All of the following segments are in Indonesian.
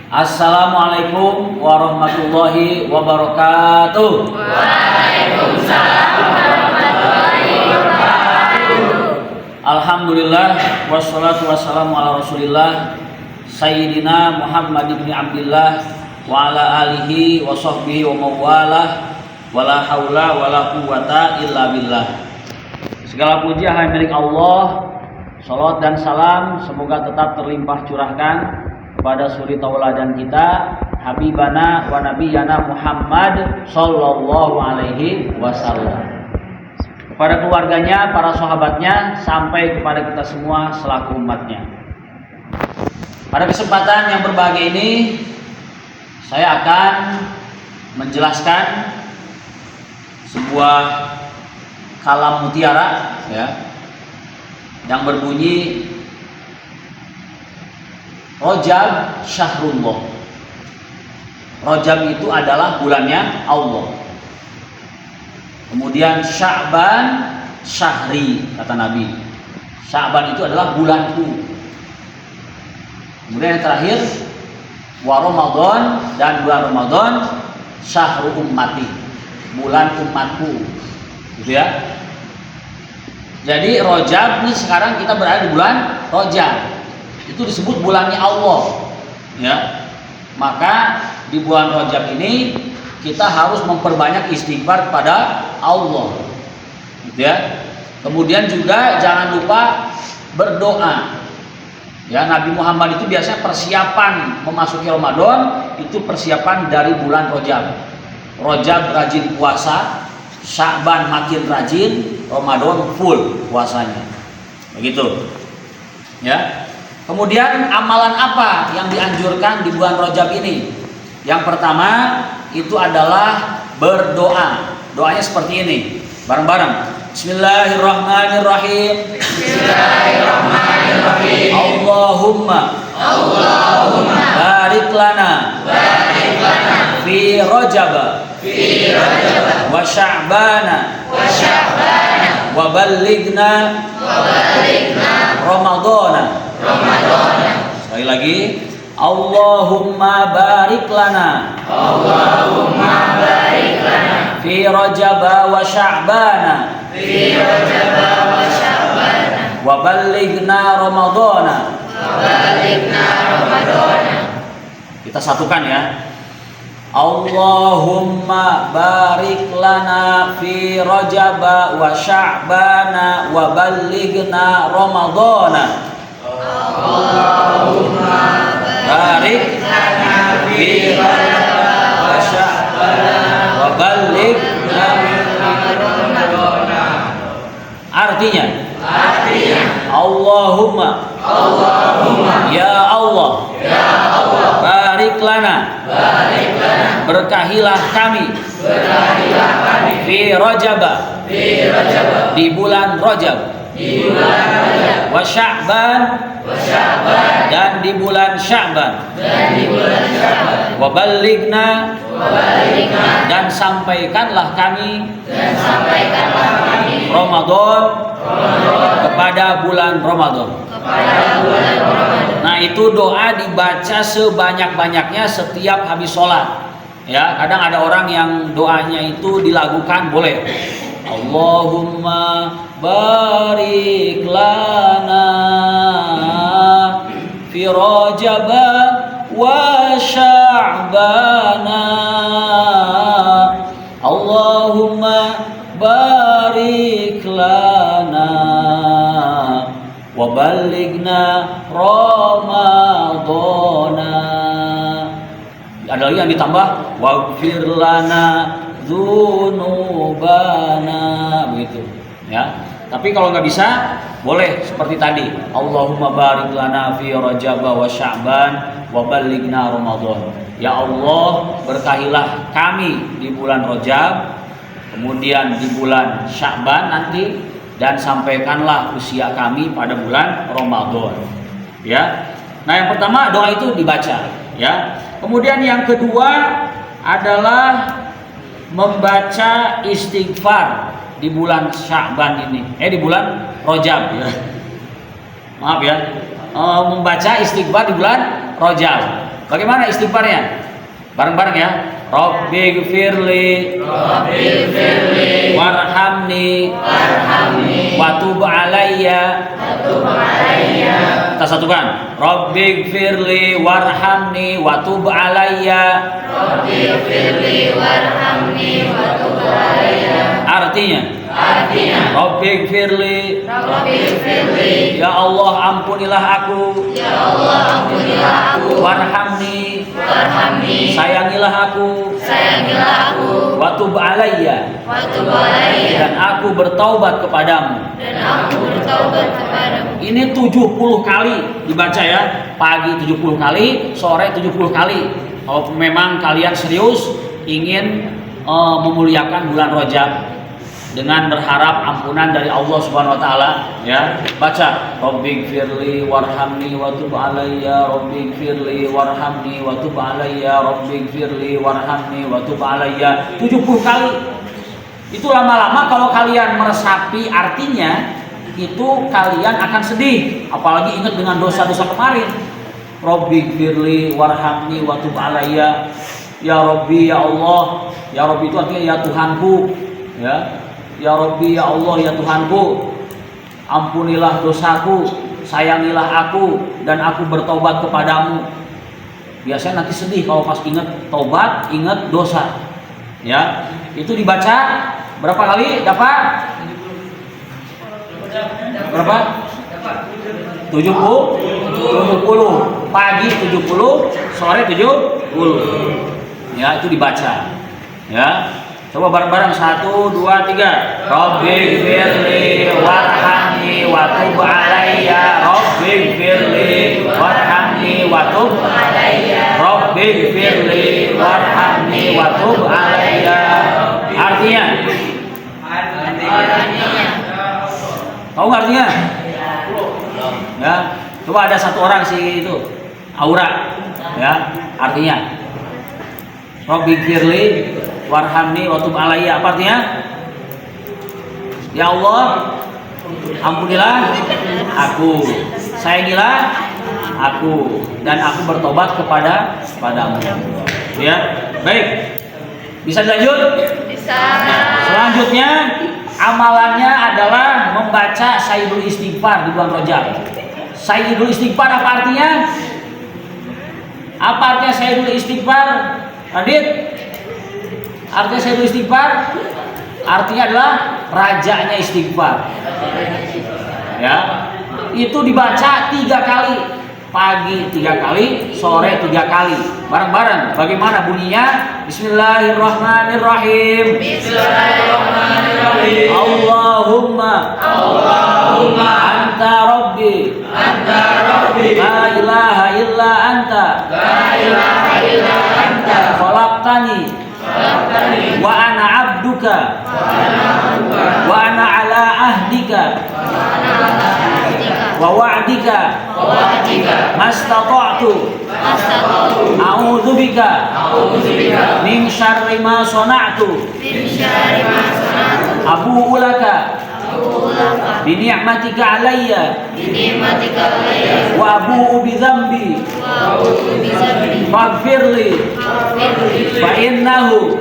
Assalamualaikum warahmatullahi wabarakatuh. Waalaikumsalam warahmatullahi wabarakatuh. Alhamdulillah wassalatu wassalamu ala Rasulillah Sayyidina Muhammad ibn Abdillah wa ala alihi wa sahbihi wa mawalah wala haula wala quwata illa billah. Segala puji hanya milik Allah. Salawat dan salam semoga tetap terlimpah curahkan kepada suri tauladan kita Habibana wa Nabiyana Muhammad sallallahu alaihi wasallam, kepada keluarganya, para sahabatnya, sampai kepada kita semua selaku umatnya. Pada kesempatan yang berbahagia ini saya akan menjelaskan sebuah kalam mutiara ya, yang berbunyi Rajab Syahrullah. Rajab itu adalah bulannya Allah. Kemudian Sya'ban syahri, kata Nabi. Sya'ban itu adalah bulanku. Kemudian yang terakhir wa Ramadan, dan bulan Ramadan syahru ummati, bulan umatku. Gitu ya. Jadi Rajab ini sekarang kita berada di bulan Rajab. Itu disebut bulannya Allah ya. Maka di bulan Rajab ini kita harus memperbanyak istighfar kepada Allah gitu ya. Kemudian juga jangan lupa berdoa ya. Nabi Muhammad itu biasanya persiapan memasuki Ramadan itu persiapan dari bulan Rajab. Rajab rajin puasa, Sya'ban makin rajin, Ramadan full puasanya begitu ya. Kemudian amalan apa yang dianjurkan di bulan Rajab ini? Yang pertama itu adalah berdoa. Doanya seperti ini, bareng-bareng. Bismillahirrahmanirrahim. Bismillahirrahmanirrahim. Allahumma barik lana fi Rajab wa Sya'bana wa ballighna Ramadana. Sekali lagi, Allahumma barik lana fi Rajab wa Sya'bana wa ballighna Ramadana. Kita satukan ya. Allahumma barik lana fi Rajab wa Sya'bana wa ballighna Ramadana. Allahumma barik lana fi Rajab wa Sya'bana wa ballighna Ramadana. Artinya Allahumma ya Allah barik lana berkahilah kami fi Rajab di bulan Rajab wa Sya'ban dan di bulan Sya'ban wa ballighna dan sampaikanlah kami Ramadan kepada bulan Ramadan. Nah, itu doa dibaca sebanyak-banyaknya setiap habis sholat. Ya, kadang ada orang yang doanya itu dilakukan, boleh. Allahumma barik lana fi Rajab wa Sya'bana. Allahumma barik lana wa ballighna Ramadana. Ada lagi yang ditambah waghfir lana dzunubana, begitu ya. Tapi kalau nggak bisa, boleh seperti tadi, Allahumma barik lana fi Rajab wa Sya'ban wa ballighna Ramadan. Ya Allah, berkahilah kami di bulan Rajab, kemudian di bulan Sya'ban nanti, dan sampaikanlah usia kami pada bulan Ramadan. Ya. Nah, yang pertama doa itu dibaca, ya. Kemudian yang kedua adalah membaca istighfar di bulan Sya'ban ini, di bulan Rajab ya. Maaf ya. membaca istighfar di bulan Rajab. Bagaimana istighfarnya? Bareng-bareng ya. Rabbighfirli warhamni wa tub alayya. Kita satukan. Rabbighfirli warhamni wa tub alayya. Artinya Rabbighfirli, ya Allah ampunilah aku. Warhamni, sayangilah aku. Wa tub alayya, dan aku bertaubat kepadamu. Ini 70 kali dibaca ya. Pagi 70 kali, sore 70 kali. Kalau memang kalian serius ingin memuliakan bulan Rajab dengan berharap ampunan dari Allah Subhanahu wa taala, ya. Baca Rabbighfirli warhamni wa tub alayya, Rabbighfirli warhamni wa tub alayya, Rabbighfirli warhamni wa tub alayya 70 kali. Itu lama-lama kalau kalian meresapi artinya, itu kalian akan sedih, apalagi ingat dengan dosa-dosa kemarin. Rabbighfirli warhamni wa tub alayya. Ya Rabbi, ya Allah. Ya Rabbi itu artinya ya Tuhanku, ya. Ya Rabbi, ya Allah, ya Tuhanku, ampunilah dosaku, sayangilah aku, dan aku bertobat kepadamu. Biasanya nanti sedih kalau pas ingat tobat, ingat dosa. Ya, itu dibaca berapa kali? Dapat? Berapa? 70. Pagi 70, sore 70. Ya, itu dibaca. Ya. Coba bareng-bareng 1, 2, 3. Rabbighfirli warhamni wa tub alayya. Rabbighfirli warhamni wa tub alayya. Rabbighfirli warhamni wa tub alayya. Artinya? Tahu nggak artinya? Ya. Coba ada satu orang sih itu Aura. Ya, artinya Rabbighfirli warhamni wa tub alayya, apa artinya? Ya Allah, ampunilah aku, sayangilah aku, dan aku bertobat kepadamu. Ya, baik. Bisa dilanjut? Bisa. Selanjutnya amalannya adalah membaca Sayyidul Istighfar di bulan Rajab. Sayyidul Istighfar apa artinya? Apa artinya Sayyidul Istighfar? Radit? Artinya Sayyidul Istighfar artinya adalah rajanya istighfar. Ya, itu dibaca 3 kali, pagi 3 kali, sore 3 kali, bareng-bareng. Bagaimana bunyinya? Bismillahirrahmanirrahim. Bismillahirrahmanirrahim. Allahumma anta rabbi la ilaha illa anta khalaqtani wa ana abduka wa ana ala ahdika wa wa'dika mastata'tu a'udzu bika min syarri ma sana'tu abu'u laka bi ni'matika alayya wa abu'u bi dhanbi faghfirli fa innahu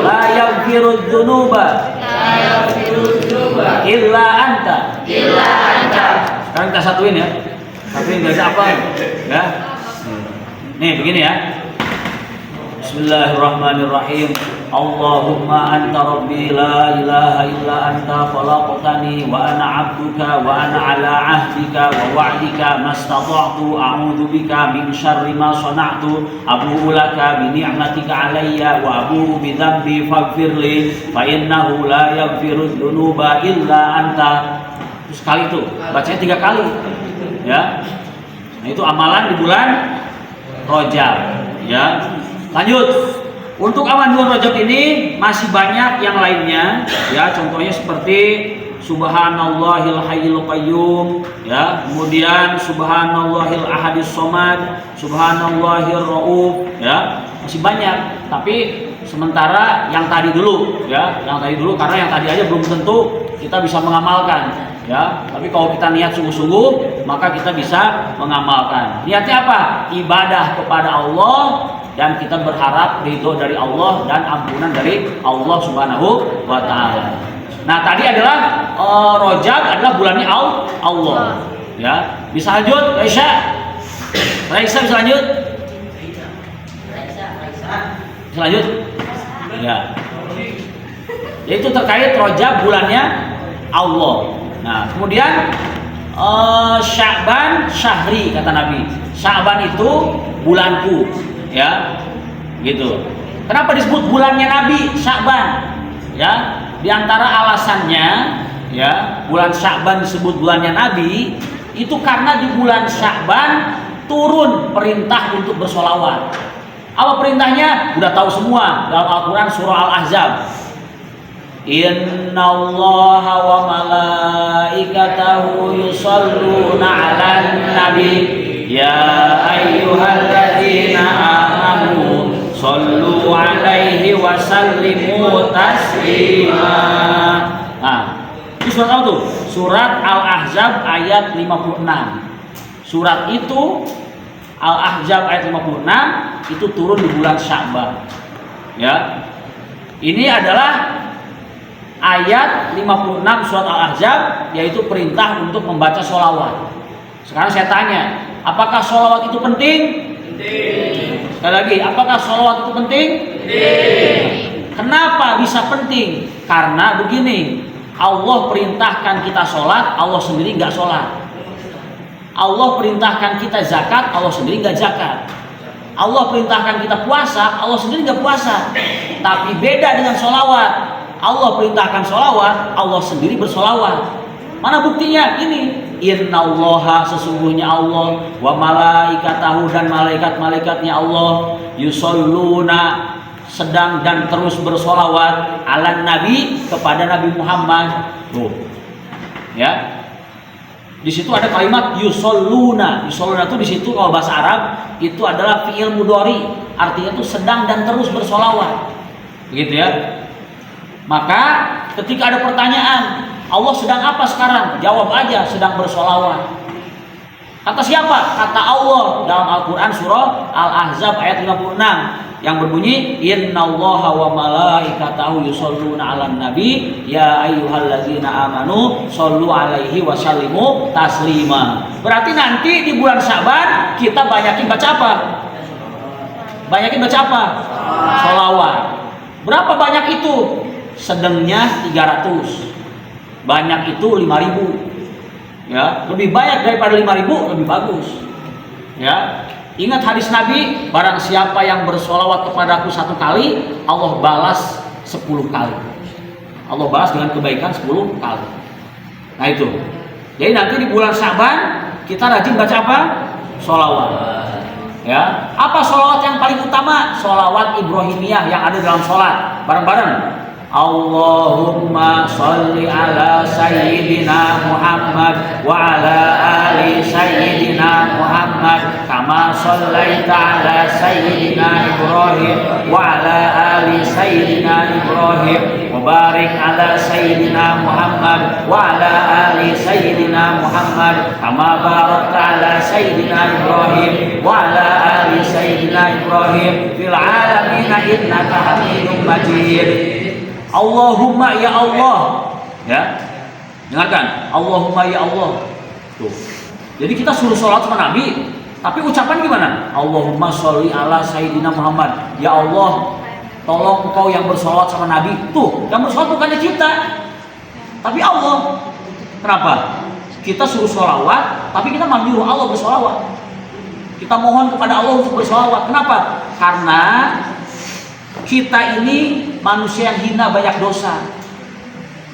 la yaghfiru dzunuba illa anta. Sekarang kita satuin ya. Satuin gak apa ya. Nih begini ya. Bismillahirrahmanirrahim. Allahumma anta rabbi la ilaha illa anta khalaqtani wa ana 'abduka wa ana 'ala 'ahdika wa wa'dika mastata'tu a'udzu bika min syarri ma sana'tu abu'u laka bi ni'matika 'alayya wa abu'u bi dhanbi faghfirli fa innahu la yaghfiru dzunuba illa anta. Terus sekali itu bacanya 3 kali ya. Nah, itu amalan di bulan Rajab ya. Lanjut. Untuk amalan bulan Rajab ini masih banyak yang lainnya ya, contohnya seperti Subhanallahil Hayyul Qayyum ya, kemudian Subhanallahil Ahadis Somad, Subhanallahil Rauf ya, masih banyak. Tapi sementara yang tadi dulu ya, yang tadi dulu, karena yang tadi aja belum tentu kita bisa mengamalkan. Ya, tapi kalau kita niat sungguh-sungguh, maka kita bisa mengamalkan. Niatnya apa? Ibadah kepada Allah dan kita berharap ridho dari Allah dan ampunan dari Allah Subhanahu wa taala. Nah, tadi adalah Rajab adalah bulannya Allah. Ya, bisa lanjut, Raisa bisa lanjut? Bisa lanjut? Ya. Yaitu terkait Rajab bulannya Allah. Nah, kemudian Sya'ban syahri kata Nabi. Sya'ban itu bulanku, ya. Gitu. Kenapa disebut bulannya Nabi Sya'ban? Ya, di antara alasannya, ya, bulan Sya'ban disebut bulannya Nabi itu karena di bulan Sya'ban turun perintah untuk bersolawat. Apa perintahnya? Udah tahu semua dalam Al-Quran surah Al-Ahzab. Innallaha wa malaikatahu yusholluna 'alan nabi ya ayyuhalladzina amanu shollu 'alaihi wa sallimu taslima. Nah, itu surat apa tuh? Surat Al-Ahzab ayat 56. Surat itu Al-Ahzab ayat 56 itu turun di bulan Sya'ban. Ya. Ini adalah ayat 56 surat Al-Ahzab, yaitu perintah untuk membaca sholawat. Sekarang saya tanya, apakah sholawat itu penting? Penting. Sekali lagi, apakah sholawat itu penting? Penting. Kenapa bisa penting? Karena begini, Allah perintahkan kita sholat, Allah sendiri nggak sholat. Allah perintahkan kita zakat, Allah sendiri nggak zakat. Allah perintahkan kita puasa, Allah sendiri nggak puasa. Tapi beda dengan sholawat. Allah perintahkan sholawat, Allah sendiri bersolawat. Mana buktinya? Ini, innallaha sesungguhnya Allah, wa malaikatahu dan malaikat-malaikatnya Allah, yusolluna sedang dan terus bersolawat ala nabi kepada Nabi Muhammad. Tuh, ya. Di situ ada kalimat yusolluna. Yusolluna itu di situ kalau bahasa Arab itu adalah fi'il mudhari, artinya itu sedang dan terus bersolawat. Begitu ya. Maka ketika ada pertanyaan, Allah sedang apa sekarang? Jawab aja, sedang bersolawat. Kata siapa? Kata Allah dalam Al-Quran surah Al-Ahzab ayat 56 yang berbunyi innallaha wa malaikatahu yusholluna 'alan nabi ya ayyuhalladzina amanu shollu 'alaihi wa sallimu taslima. Berarti nanti di bulan Sya'ban kita banyakin baca apa? Banyakin baca apa? Sholawat. Berapa banyak itu? Sedangnya 300, banyak itu 5.000. Ya, lebih banyak daripada 5.000 lebih bagus. Ya, ingat hadis Nabi, barang siapa yang bersolawat kepadaku 1 kali, Allah balas 10 kali. Allah balas dengan kebaikan 10 kali. Nah itu. Jadi nanti di bulan Sya'ban kita rajin baca apa? Sholawat. Ya, apa sholawat yang paling utama? Sholawat Ibrahimiyah yang ada dalam sholat. Bareng-bareng. Allahumma sholli ala sayyidina Muhammad wa ala ali sayyidina Muhammad kama shollaita ala sayyidina Ibrahim wa ala ali sayyidina Ibrahim wa barik ala sayyidina Muhammad wa ala ali sayyidina Muhammad kama barakta ala sayyidina Ibrahim wa ala ali sayyidina Ibrahim fil alamin innaka Hamidum Majid. Allahumma ya Allah, ya, dengarkan, Allahumma ya Allah. Tuh. Jadi kita suruh sholat sama Nabi, tapi ucapan gimana? Allahumma sholli ala sayyidina Muhammad. Ya Allah, tolong Engkau yang bersolawat sama Nabi. Tuh, yang bersolawat bukannya kita, tapi Allah. Kenapa? Kita suruh sholawat, tapi kita malah nyuruh Allah bersolawat. Kita mohon kepada Allah untuk bersolawat. Kenapa? Karena kita ini manusia yang hina, banyak dosa,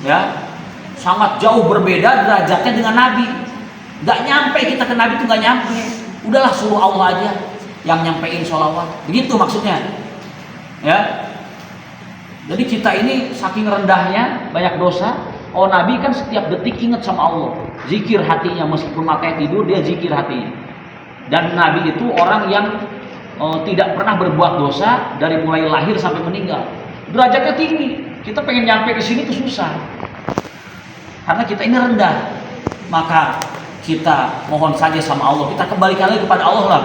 ya, sangat jauh berbeda derajatnya dengan Nabi. Gak nyampe kita ke Nabi itu, gak nyampe. Udahlah suruh Allah aja yang nyampein sholawat. Begitu maksudnya, ya. Jadi kita ini saking rendahnya, banyak dosa. Oh, Nabi kan setiap detik ingat sama Allah, zikir hatinya, meskipun matanya tidur dia zikir hatinya. Dan Nabi itu orang yang tidak pernah berbuat dosa dari mulai lahir sampai meninggal. Derajatnya tinggi. Kita pengen nyampe ke sini tuh susah. Karena kita ini rendah. Maka kita mohon saja sama Allah, kita kembalikan lagi kepada Allah lah.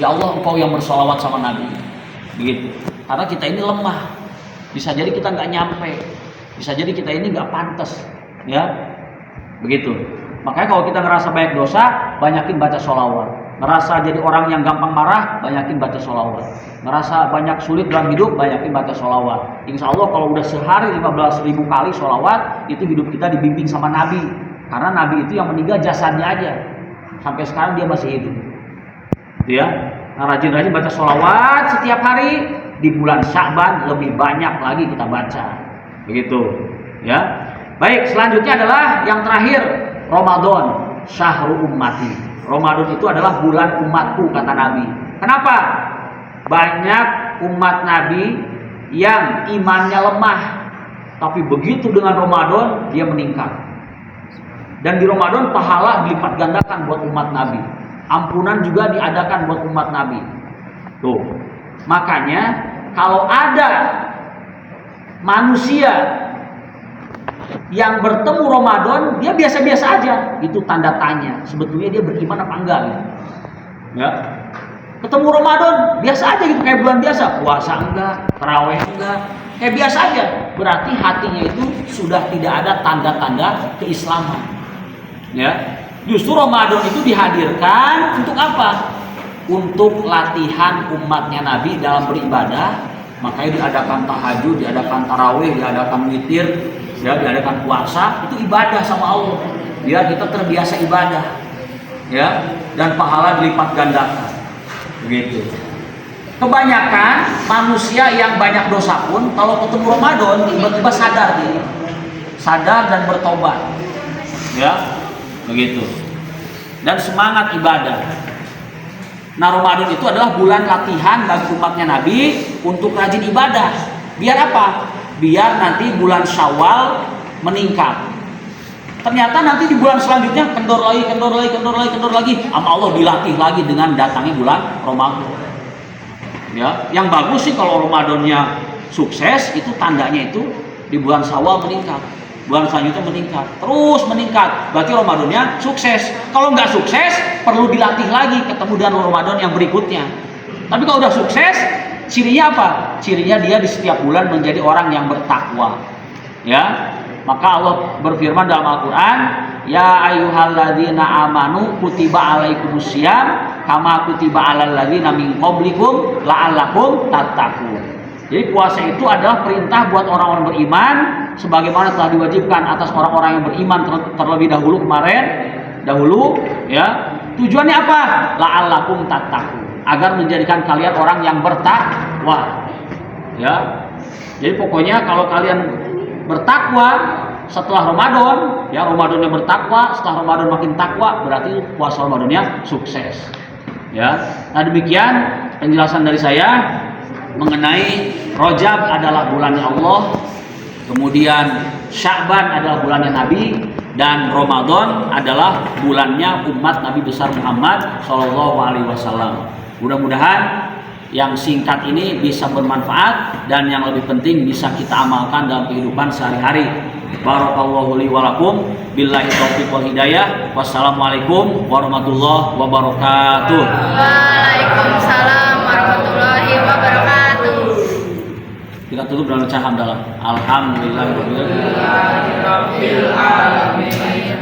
Ya Allah, Engkau yang bersolawat sama Nabi. Begitu. Karena kita ini lemah. Bisa jadi kita nggak nyampe. Bisa jadi kita ini nggak pantas. Ya, begitu. Makanya kalau kita ngerasa banyak dosa, banyakin baca sholawat. Ngerasa jadi orang yang gampang marah, banyakin baca sholawat. Ngerasa banyak sulit dalam hidup, banyakin baca sholawat. Insya Allah kalau udah sehari 15.000 kali sholawat, itu hidup kita dibimbing sama Nabi. Karena Nabi itu yang meninggal jasadnya aja. Sampai sekarang dia masih hidup. Ya, nah, rajin-rajin baca sholawat setiap hari. Di bulan Sya'ban lebih banyak lagi kita baca. Begitu. Ya. Baik, selanjutnya adalah yang terakhir, Ramadan, syahru ummati. Ramadan itu adalah bulan umatku, kata Nabi. Kenapa? Banyak umat Nabi yang imannya lemah, tapi begitu dengan Ramadan dia meningkat. Dan di Ramadan pahala dilipat gandakan buat umat Nabi. Ampunan juga diadakan buat umat Nabi. Tuh. Makanya kalau ada manusia yang bertemu Ramadan, dia biasa-biasa aja, itu tanda tanya. Sebetulnya dia beriman apa enggak gitu. Ya. Ketemu Ramadan, biasa aja gitu, kayak bulan biasa, puasa enggak, tarawih enggak, kayak biasa aja. Berarti hatinya itu sudah tidak ada tanda-tanda keislaman. Ya. Justru Ramadan itu dihadirkan untuk apa? Untuk latihan umatnya Nabi dalam beribadah. Makanya diadakan tahajud, diadakan tarawih, diadakan witir, ya, diadakan puasa, itu ibadah sama Allah. Biar kita terbiasa ibadah, ya, dan pahala dilipat gandakan. Begitu. Kebanyakan manusia yang banyak dosa pun kalau ketemu Ramadan tiba-tiba sadar dia, sadar dan bertobat, ya, begitu. Dan semangat ibadah. Nah, Ramadan itu adalah bulan latihan bagi umatnya Nabi untuk rajin ibadah. Biar apa? Biar nanti bulan Syawal meningkat. Ternyata nanti di bulan selanjutnya kendor lagi. Sama Allah dilatih lagi dengan datangnya bulan Ramadan. Ya, yang bagus sih kalau Ramadannya sukses, itu tandanya itu di bulan Syawal meningkat. Bulan selanjutnya meningkat, terus meningkat. Berarti Ramadannya sukses. Kalau nggak sukses, perlu dilatih lagi ketemu dengan Ramadan yang berikutnya. Tapi kalau udah sukses, cirinya apa? Cirinya dia di setiap bulan menjadi orang yang bertakwa. Ya, maka Allah berfirman dalam Al-Quran, Ya ayyuhalladzina amanu kutiba alaikumusiyam kama kutiba alal ladzina min qablikum la'allakum tattaqun. Jadi puasa itu adalah perintah buat orang-orang beriman, sebagaimana telah diwajibkan atas orang-orang yang beriman terlebih dahulu ya. Tujuannya apa? La'allakum tattaqun, agar menjadikan kalian orang yang bertakwa. Ya. Jadi pokoknya kalau kalian bertakwa setelah Ramadan, ya, Ramadannya bertakwa, setelah Ramadan makin takwa, berarti puasa Ramadannya sukses. Ya. Nah, demikian penjelasan dari saya mengenai Rajab adalah bulannya Allah, kemudian Sya'ban adalah bulannya Nabi, dan Ramadan adalah bulannya umat Nabi besar Muhammad SAW. Mudah-mudahan yang singkat ini bisa bermanfaat dan yang lebih penting bisa kita amalkan dalam kehidupan sehari-hari. Barakallahu li wa lakum, billahi taufiq wal hidayah. Wassalamualaikum warahmatullahi wabarakatuh. Waalaikumsalam warahmatullahi wabarakatuh. Kita tutup dengan bacaan hamdalah. Alhamdulillahirabbil alamin.